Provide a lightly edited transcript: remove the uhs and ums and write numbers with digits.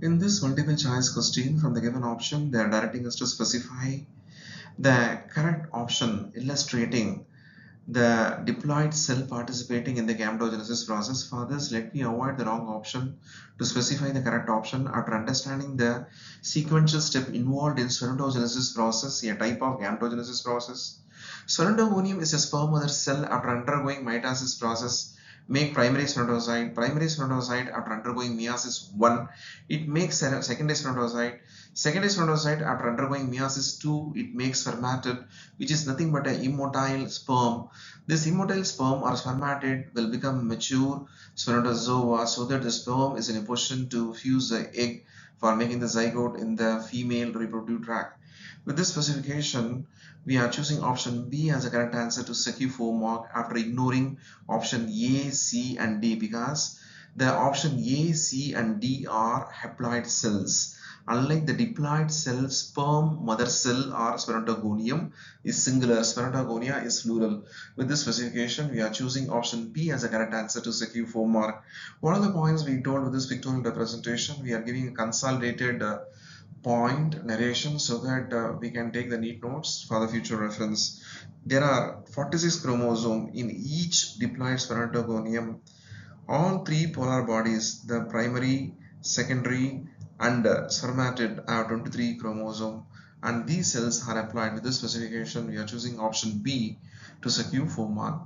In this multiple choice question from the given option, they are directing us to specify the correct option illustrating the diploid cell participating in the gametogenesis process. For this, let me avoid the wrong option to specify the correct option. After understanding the sequential step involved in spermatogenesis process, a type of gametogenesis process. Spermatogonium is a sperm mother cell after undergoing mitosis process make primary spermatocyte. Primary spermatocyte after undergoing meiosis 1, it makes a secondary spermatocyte. Secondary spermatocyte after undergoing meiosis 2, it makes spermatid, which is nothing but an immotile sperm. This immotile sperm or spermatid will become mature spermatozoa so that the sperm is in a position to fuse the egg for making the zygote in the female reproductive tract. With this specification, we are choosing option B as a correct answer to secure 4 mark after ignoring option A, C and D because the option A, C and D are haploid cells. Unlike the diploid cell, sperm mother cell or spermatogonium is singular, spermatogonia is plural. With this specification, we are choosing option B as a correct answer to secure 4 mark. What are the points we told with this pictorial representation? We are giving a consolidated point narration so that we can take the neat notes for the future reference. There are 46 chromosomes in each diploid spermatogonium. All three polar bodies, the primary, secondary and spermatid, have 23 chromosomes, and these cells are applied with this specification. We are choosing option B to secure 4 mark.